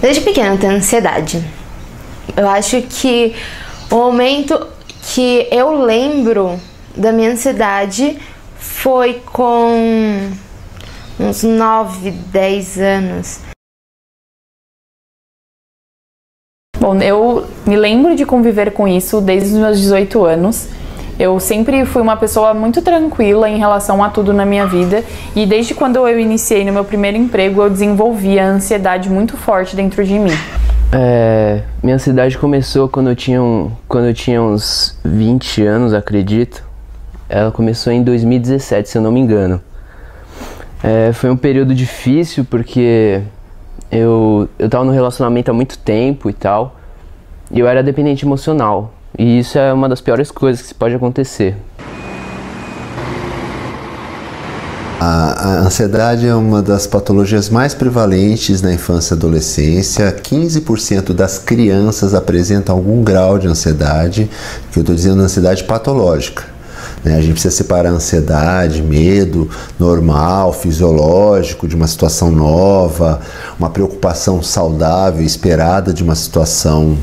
Desde pequena eu tenho ansiedade. Eu acho que o momento que eu lembro da minha ansiedade foi com uns 9, 10 anos. Bom, eu me lembro de conviver com isso desde os meus 18 anos. Eu sempre fui uma pessoa muito tranquila em relação a tudo na minha vida e desde quando eu iniciei no meu primeiro emprego eu desenvolvi a ansiedade muito forte dentro de mim. Minha ansiedade começou quando eu tinha uns 20 anos, acredito. Ela começou em 2017, se eu não me engano. Foi um período difícil porque eu tava no relacionamento há muito tempo e tal, e eu era dependente emocional. E isso é uma das piores coisas que pode acontecer. A ansiedade é uma das patologias mais prevalentes na infância e adolescência. 15% das crianças apresentam algum grau de ansiedade, que eu estou dizendo ansiedade patológica. A gente precisa separar ansiedade, medo normal, fisiológico, de uma situação nova, uma preocupação saudável, esperada de uma situação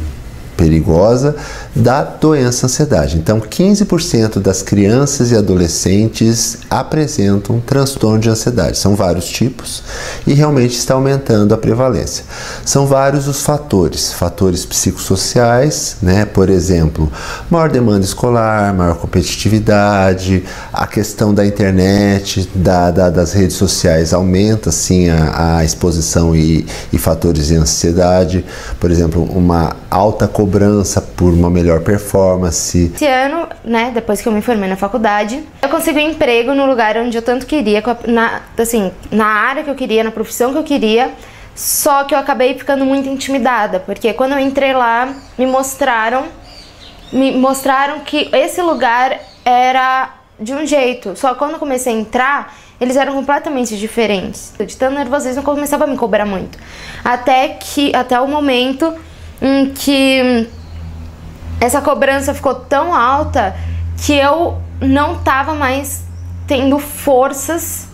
perigosa, da doença ansiedade. Então, 15% das crianças e adolescentes apresentam transtorno de ansiedade. São vários tipos e realmente está aumentando a prevalência. São vários os fatores psicossociais, né? Por exemplo, maior demanda escolar, maior competitividade, a questão da internet, das redes sociais aumenta sim a exposição e fatores de ansiedade. Por exemplo, uma alta cobrança por uma melhor performance. Esse ano, né, depois que eu me formei na faculdade, eu consegui um emprego no lugar onde eu tanto queria, na área que eu queria, na profissão que eu queria, só que eu acabei ficando muito intimidada, porque quando eu entrei lá, me mostraram que esse lugar era de um jeito, só que quando eu comecei a entrar, eles eram completamente diferentes. De tanto nervosismo, eu começava a me cobrar muito. Até o momento em que essa cobrança ficou tão alta que eu não tava mais tendo forças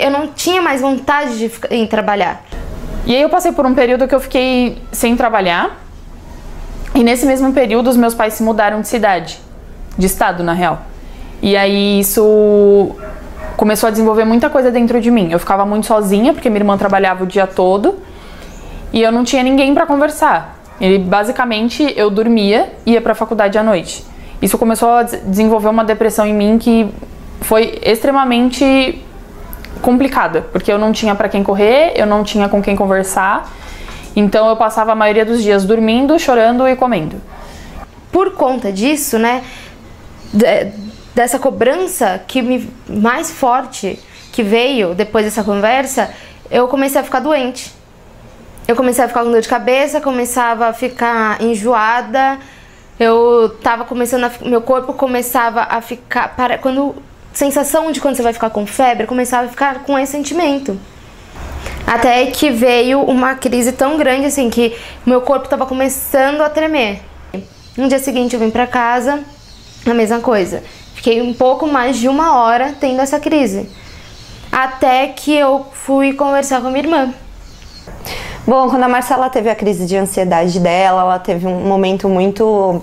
eu não tinha mais vontade de trabalhar. E aí eu passei por um período que eu fiquei sem trabalhar e nesse mesmo período os meus pais se mudaram de cidade, de estado na real. E aí isso começou a desenvolver muita coisa dentro de mim. Eu ficava muito sozinha porque minha irmã trabalhava o dia todo e eu não tinha ninguém para conversar. E basicamente eu dormia e ia para a faculdade à noite. Isso começou a desenvolver uma depressão em mim que foi extremamente complicada, porque eu não tinha para quem correr, eu não tinha com quem conversar. Então eu passava a maioria dos dias dormindo, chorando e comendo. Por conta disso, né, dessa cobrança mais forte que veio depois dessa conversa, eu comecei a ficar doente. Eu comecei a ficar com dor de cabeça, começava a ficar enjoada, meu corpo começava a ficar, sensação de quando você vai ficar com febre, começava a ficar com esse sentimento. Até que veio uma crise tão grande assim que meu corpo estava começando a tremer. No dia seguinte eu vim pra casa, a mesma coisa. Fiquei um pouco mais de 1 hora tendo essa crise. Até que eu fui conversar com a minha irmã. Bom, quando a Marcela teve a crise de ansiedade dela, ela teve um momento muito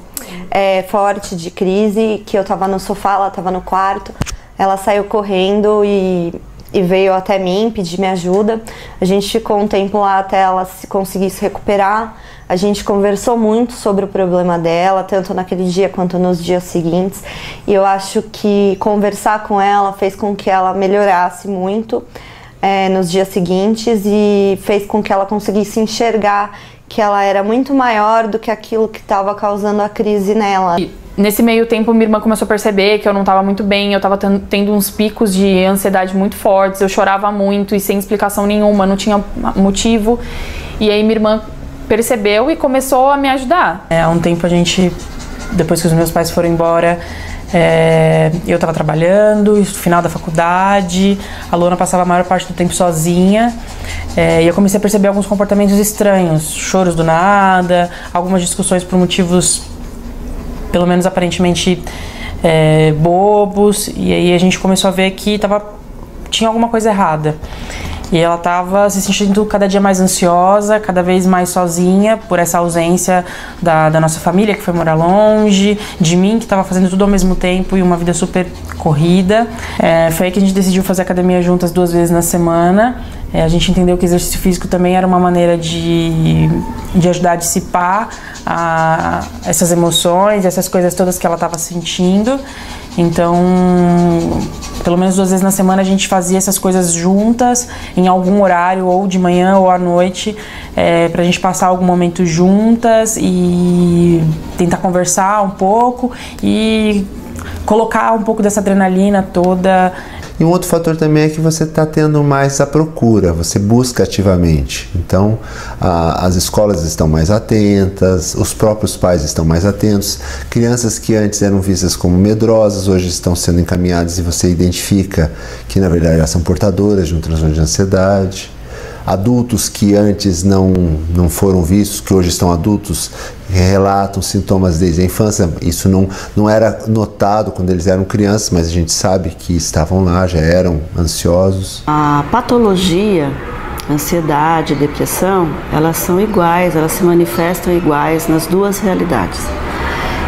forte de crise, que eu tava no sofá, ela tava no quarto, ela saiu correndo e veio até mim pedir minha ajuda. A gente ficou um tempo lá até ela conseguir se recuperar. A gente conversou muito sobre o problema dela, tanto naquele dia quanto nos dias seguintes. E eu acho que conversar com ela fez com que ela melhorasse muito nos dias seguintes e fez com que ela conseguisse enxergar que ela era muito maior do que aquilo que estava causando a crise nela. E nesse meio tempo minha irmã começou a perceber que eu não estava muito bem, eu estava tendo uns picos de ansiedade muito fortes, eu chorava muito e sem explicação nenhuma, não tinha motivo. E aí minha irmã percebeu e começou a me ajudar. Há um tempo depois que os meus pais foram embora, eu estava trabalhando, final da faculdade, a Luana passava a maior parte do tempo sozinha, e eu comecei a perceber alguns comportamentos estranhos, choros do nada, algumas discussões por motivos, pelo menos aparentemente, bobos, e aí a gente começou a ver que tinha alguma coisa errada. E ela estava se sentindo cada dia mais ansiosa, cada vez mais sozinha por essa ausência da nossa família, que foi morar longe, de mim, que estava fazendo tudo ao mesmo tempo e uma vida super corrida. Foi aí que a gente decidiu fazer academia juntas 2 vezes na semana. A gente entendeu que exercício físico também era uma maneira de ajudar a dissipar essas emoções, essas coisas todas que ela estava sentindo. Então, pelo menos 2 vezes na semana a gente fazia essas coisas juntas, em algum horário, ou de manhã ou à noite, pra gente passar algum momento juntas e tentar conversar um pouco e colocar um pouco dessa adrenalina toda. E um outro fator também é que você está tendo mais a procura, você busca ativamente. Então, as escolas estão mais atentas, os próprios pais estão mais atentos. Crianças que antes eram vistas como medrosas, hoje estão sendo encaminhadas e você identifica que, na verdade, elas são portadoras de um transtorno de ansiedade. Adultos que antes não foram vistos, que hoje estão adultos, relatam sintomas desde a infância. Isso não era notado quando eles eram crianças, mas a gente sabe que estavam lá, já eram ansiosos. A patologia, ansiedade e depressão, elas são iguais, elas se manifestam iguais nas 2 realidades.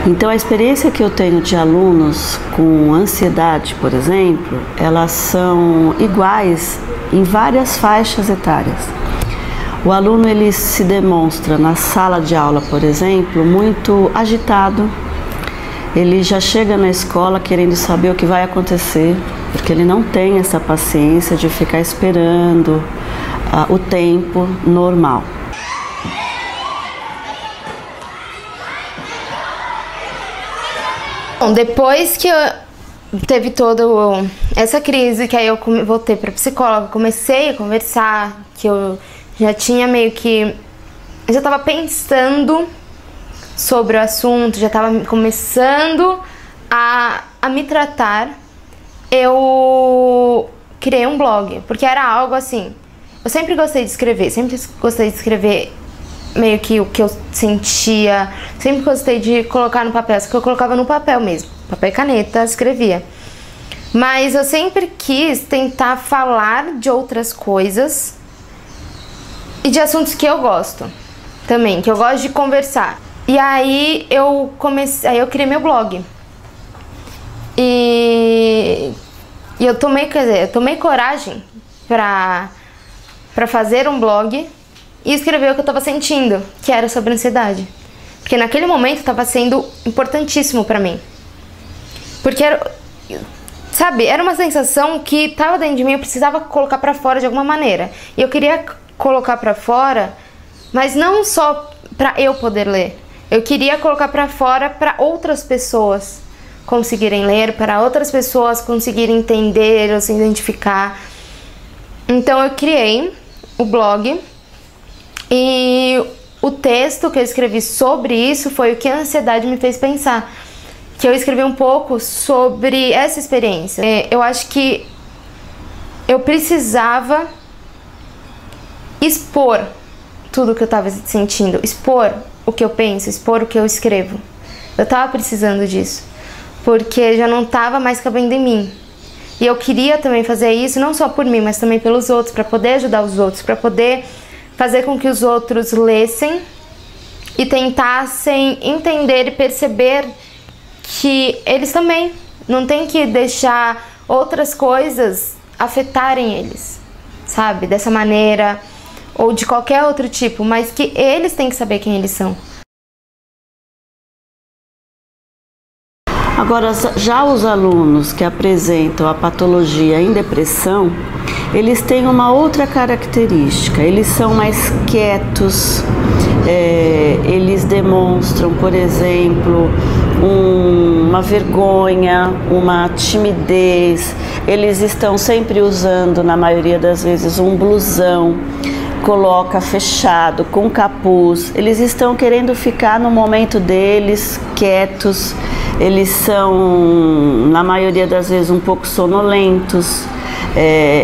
Então, a experiência que eu tenho de alunos com ansiedade, por exemplo, elas são iguais em várias faixas etárias. O aluno, ele se demonstra na sala de aula, por exemplo, muito agitado. Ele já chega na escola querendo saber o que vai acontecer, porque ele não tem essa paciência de ficar esperando o tempo normal. Bom, depois que teve toda essa crise, que aí eu voltei para psicóloga, comecei a conversar, que eu já tinha meio que... Eu já estava pensando sobre o assunto, já estava começando a me tratar. Eu criei um blog, porque era algo assim... Eu sempre gostei de escrever, meio que o que eu sentia, sempre gostei de colocar no papel, só que eu colocava no papel mesmo, papel e caneta, escrevia. Mas eu sempre quis tentar falar de outras coisas e de assuntos que eu gosto também, que eu gosto de conversar. E aí eu criei meu blog. E eu tomei coragem pra fazer um blog e escrever o que eu estava sentindo, que era sobre ansiedade. Porque naquele momento estava sendo importantíssimo para mim. Porque era uma sensação que estava dentro de mim, eu precisava colocar para fora de alguma maneira. E eu queria colocar para fora, mas não só para eu poder ler. Eu queria colocar para fora para outras pessoas conseguirem ler, para outras pessoas conseguirem entender ou se identificar. Então eu criei o blog. E o texto que eu escrevi sobre isso foi o que a ansiedade me fez pensar. Que eu escrevi um pouco sobre essa experiência. Eu acho que eu precisava expor tudo o que eu estava sentindo, expor o que eu penso, expor o que eu escrevo. Eu estava precisando disso, porque já não estava mais cabendo em mim. E eu queria também fazer isso, não só por mim, mas também pelos outros, para poder ajudar os outros, para poder fazer com que os outros lessem e tentassem entender e perceber que eles também não têm que deixar outras coisas afetarem eles, sabe? Dessa maneira ou de qualquer outro tipo, mas que eles têm que saber quem eles são. Agora, já os alunos que apresentam a patologia em depressão, eles têm uma outra característica, eles são mais quietos, eles demonstram, por exemplo, uma vergonha, uma timidez, eles estão sempre usando, na maioria das vezes, um blusão, coloca fechado, com capuz, eles estão querendo ficar no momento deles, quietos, eles são, na maioria das vezes, um pouco sonolentos,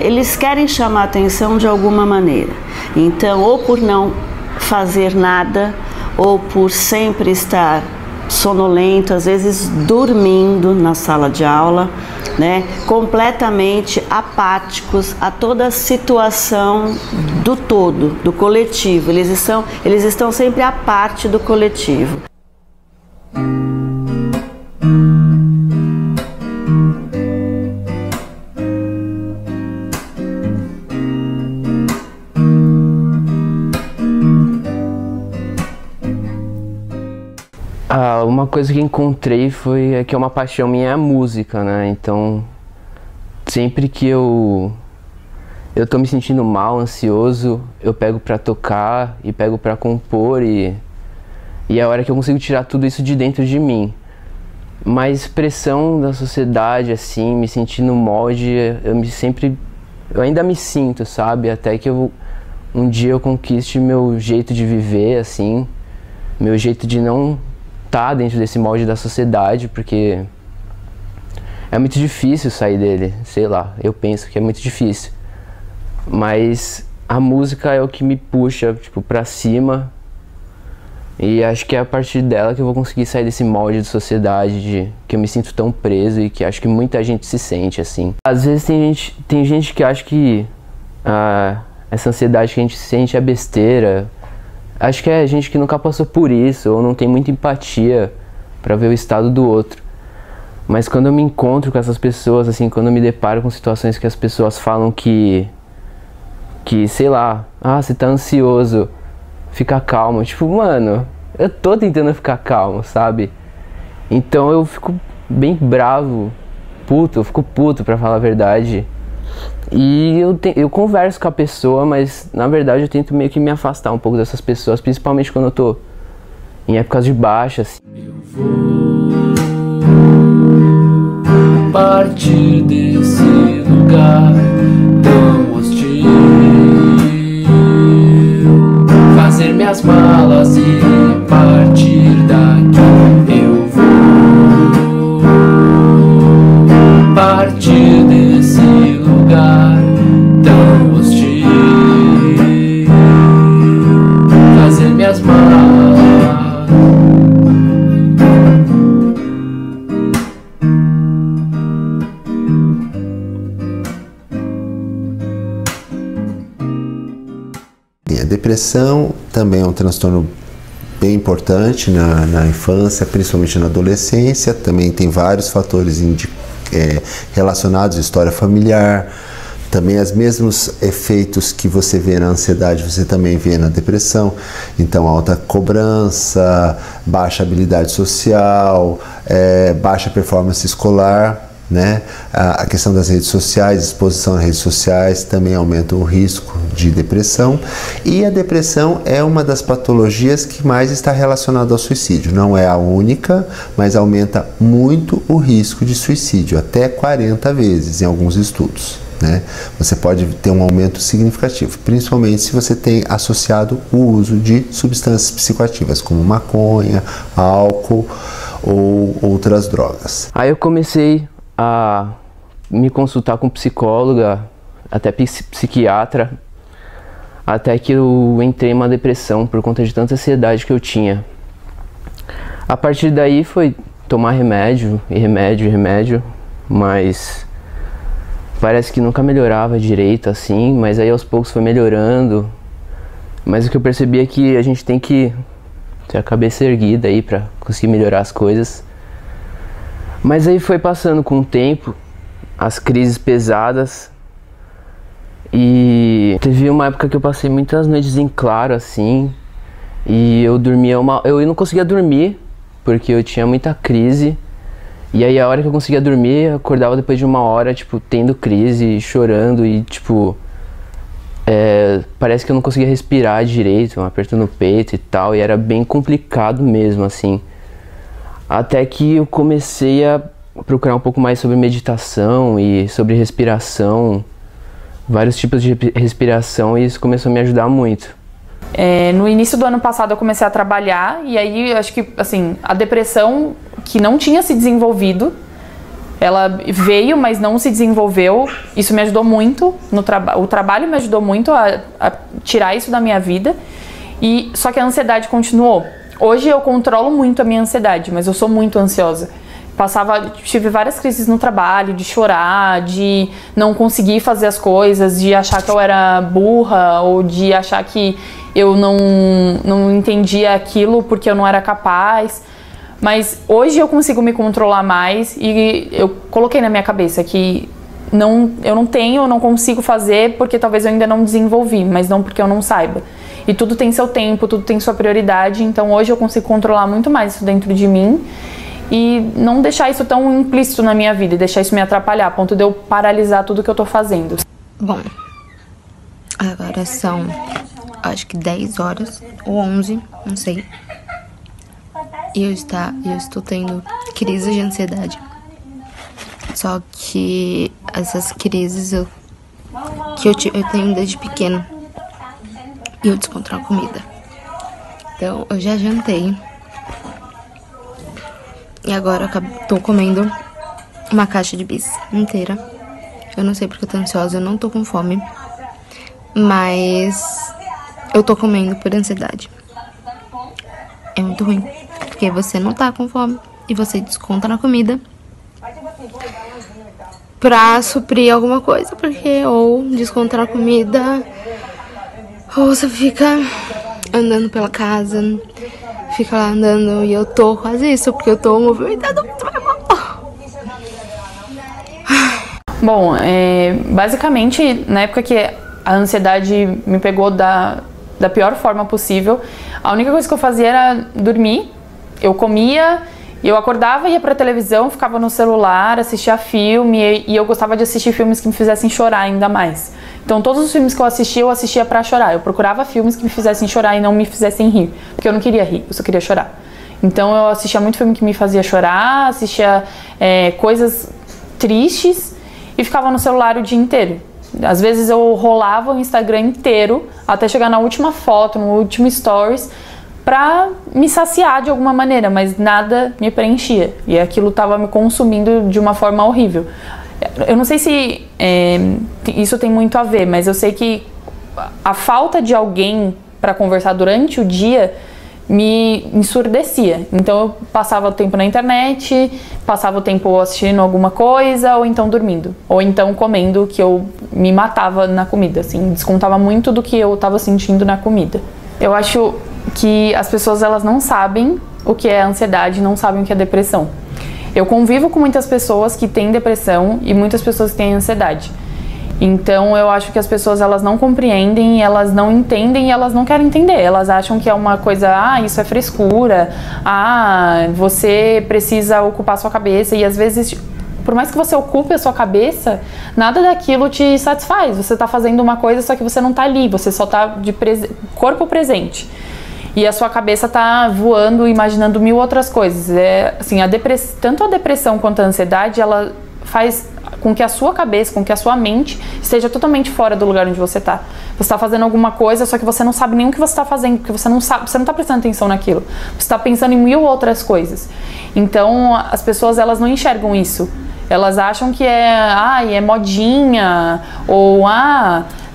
eles querem chamar atenção de alguma maneira. Então, ou por não fazer nada, ou por sempre estar sonolento, às vezes dormindo na sala de aula, né? Completamente apáticos a toda a situação do todo, do coletivo. Eles estão sempre à parte do coletivo. Uma coisa que encontrei foi que é uma paixão minha é a música, né? Então, sempre que eu tô me sentindo mal, ansioso, eu pego pra tocar e pego pra compor e é a hora que eu consigo tirar tudo isso de dentro de mim. Mas pressão da sociedade, assim, me sentir no molde, eu ainda me sinto, sabe? Até que um dia eu conquiste meu jeito de viver, assim, meu jeito de não estar dentro desse molde da sociedade, porque é muito difícil sair dele, sei lá, eu penso que é muito difícil. Mas a música é o que me puxa, tipo, pra cima, e acho que é a partir dela que eu vou conseguir sair desse molde de sociedade, que eu me sinto tão preso e que acho que muita gente se sente assim. Às vezes tem gente que acha que essa ansiedade que a gente sente é besteira. Acho que é gente que nunca passou por isso ou não tem muita empatia pra ver o estado do outro. Mas quando eu me encontro com essas pessoas, assim, quando eu me deparo com situações que as pessoas falam que sei lá, você tá ansioso, fica calmo. Tipo, mano, eu tô tentando ficar calmo, sabe? Então eu fico bem bravo, eu fico puto pra falar a verdade. E eu converso com a pessoa, mas na verdade eu tento meio que me afastar um pouco dessas pessoas, principalmente quando eu tô em épocas de baixa, assim. Eu vou partir desse lugar tão hostil, fazer minhas malas e partir daqui. Eu vou partir desse lugar tão hostil, fazer minhas malas. A depressão também é um transtorno bem importante na infância, principalmente na adolescência. Também tem vários fatores relacionados à história familiar. Também os mesmos efeitos que você vê na ansiedade, você também vê na depressão. Então, alta cobrança, baixa habilidade social, baixa performance escolar, né? A questão das redes sociais, exposição às redes sociais também aumenta o risco de depressão. E a depressão é uma das patologias que mais está relacionada ao suicídio. Não é a única, mas aumenta muito o risco de suicídio, até 40 vezes em alguns estudos, né? Você pode ter um aumento significativo, principalmente se você tem associado o uso de substâncias psicoativas, como maconha, álcool ou outras drogas. Aí eu comecei a me consultar com psicóloga, até psiquiatra, até que eu entrei em uma depressão por conta de tanta ansiedade que eu tinha. A partir daí foi tomar remédio, mas parece que nunca melhorava direito assim, mas aí aos poucos foi melhorando. Mas o que eu percebi é que a gente tem que ter a cabeça erguida aí pra conseguir melhorar as coisas. Mas aí foi passando com o tempo, as crises pesadas, e teve uma época que eu passei muitas noites em claro, assim, e eu dormia eu não conseguia dormir, porque eu tinha muita crise, e aí a hora que eu conseguia dormir, eu acordava depois de uma hora, tipo, tendo crise, chorando, e tipo, parece que eu não conseguia respirar direito, um aperto no peito e tal, e era bem complicado mesmo, assim. Até que eu comecei a procurar um pouco mais sobre meditação e sobre respiração, vários tipos de respiração, e isso começou a me ajudar muito. No início do ano passado eu comecei a trabalhar, e aí eu acho que assim, a depressão que não tinha se desenvolvido, ela veio, mas não se desenvolveu. Isso me ajudou muito, o trabalho me ajudou muito a tirar isso da minha vida. Só que a ansiedade continuou. Hoje eu controlo muito a minha ansiedade, mas eu sou muito ansiosa. Tive várias crises no trabalho, de chorar, de não conseguir fazer as coisas, de achar que eu era burra ou de achar que eu não entendia aquilo porque eu não era capaz. Mas hoje eu consigo me controlar mais e eu coloquei na minha cabeça que eu não consigo fazer porque talvez eu ainda não desenvolvi, mas não porque eu não saiba. E tudo tem seu tempo, tudo tem sua prioridade, então hoje eu consigo controlar muito mais isso dentro de mim e não deixar isso tão implícito na minha vida e deixar isso me atrapalhar, a ponto de eu paralisar tudo que eu tô fazendo. Bom, agora são, acho que 10 horas ou 11, não sei. E eu estou tendo crises de ansiedade. Só que essas crises eu tenho desde pequeno. E eu descontrolo comida. Então eu já jantei. E agora eu tô comendo uma caixa de bis inteira. Eu não sei porque eu tô ansiosa, eu não tô com fome. Mas eu tô comendo por ansiedade. É muito ruim, porque você não tá com fome e você desconta na comida pra suprir alguma coisa, porque ou desconta na comida ou você fica andando pela casa, fica lá andando, e eu tô quase isso, porque eu tô movimentando muito meu irmão. Bom, basicamente, na época que a ansiedade me pegou da pior forma possível, a única coisa que eu fazia era dormir. Eu comia, eu acordava, ia pra televisão, ficava no celular, assistia filme, e eu gostava de assistir filmes que me fizessem chorar ainda mais. Então todos os filmes que eu assistia pra chorar. Eu procurava filmes que me fizessem chorar e não me fizessem rir, porque eu não queria rir, eu só queria chorar. Então eu assistia muito filme que me fazia chorar, assistia coisas tristes e ficava no celular o dia inteiro. Às vezes eu rolava o Instagram inteiro até chegar na última foto, no último stories, pra me saciar de alguma maneira, mas nada me preenchia. E aquilo tava me consumindo de uma forma horrível. Eu não sei se isso tem muito a ver, mas eu sei que a falta de alguém para conversar durante o dia me ensurdecia. Então eu passava o tempo na internet, passava o tempo assistindo alguma coisa, ou então dormindo, ou então comendo, que eu me matava na comida, assim, descontava muito do que eu estava sentindo na comida. Eu acho que as pessoas, elas não sabem o que é ansiedade, não sabem o que é depressão. Eu convivo com muitas pessoas que têm depressão e muitas pessoas que têm ansiedade. Então eu acho que as pessoas, elas não compreendem, elas não entendem e elas não querem entender. Elas acham que é uma coisa, isso é frescura, você precisa ocupar sua cabeça. E às vezes, por mais que você ocupe a sua cabeça, nada daquilo te satisfaz. Você tá fazendo uma coisa, só que você não tá ali, você só tá de corpo presente. E a sua cabeça tá voando, imaginando mil outras coisas. Assim, tanto a depressão quanto a ansiedade, ela faz com que a sua cabeça, com que a sua mente esteja totalmente fora do lugar onde você tá. Você tá fazendo alguma coisa, só que você não sabe nem o que você tá fazendo, porque você não tá prestando atenção naquilo. Você tá pensando em mil outras coisas. Então, as pessoas, elas não enxergam isso. Elas acham que é modinha, ou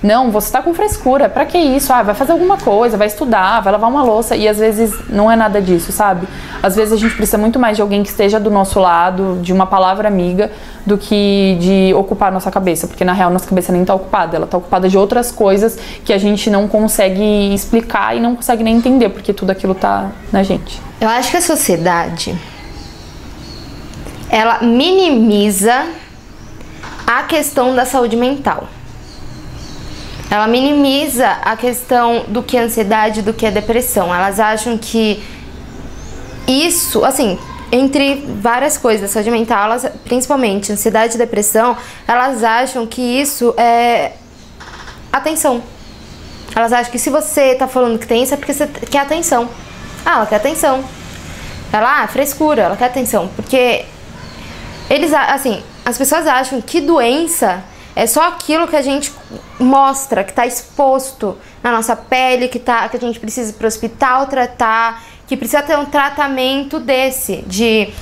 não, você tá com frescura, pra que isso? Vai fazer alguma coisa, vai estudar, vai lavar uma louça, e às vezes não é nada disso, sabe? Às vezes a gente precisa muito mais de alguém que esteja do nosso lado, de uma palavra amiga, do que de ocupar nossa cabeça, porque na real nossa cabeça nem tá ocupada, ela tá ocupada de outras coisas que a gente não consegue explicar e não consegue nem entender, porque tudo aquilo tá na gente. Eu acho que a sociedade, ela minimiza a questão da saúde mental. Ela minimiza a questão do que é ansiedade, do que é depressão. Elas acham que isso, assim, entre várias coisas, saúde mental, principalmente ansiedade e depressão, elas acham que isso é atenção. Elas acham que se você tá falando que tem isso, é porque você quer atenção. Ela quer atenção. Ela, frescura, ela quer atenção. Porque eles, assim, as pessoas acham que doença é só aquilo que a gente mostra, que tá exposto na nossa pele, que a gente precisa ir pro hospital tratar, que precisa ter um tratamento desse, de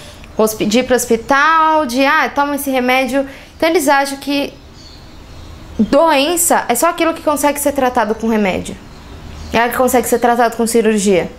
ir pro hospital, toma esse remédio. Então eles acham que doença é só aquilo que consegue ser tratado com remédio. É que consegue ser tratado com cirurgia.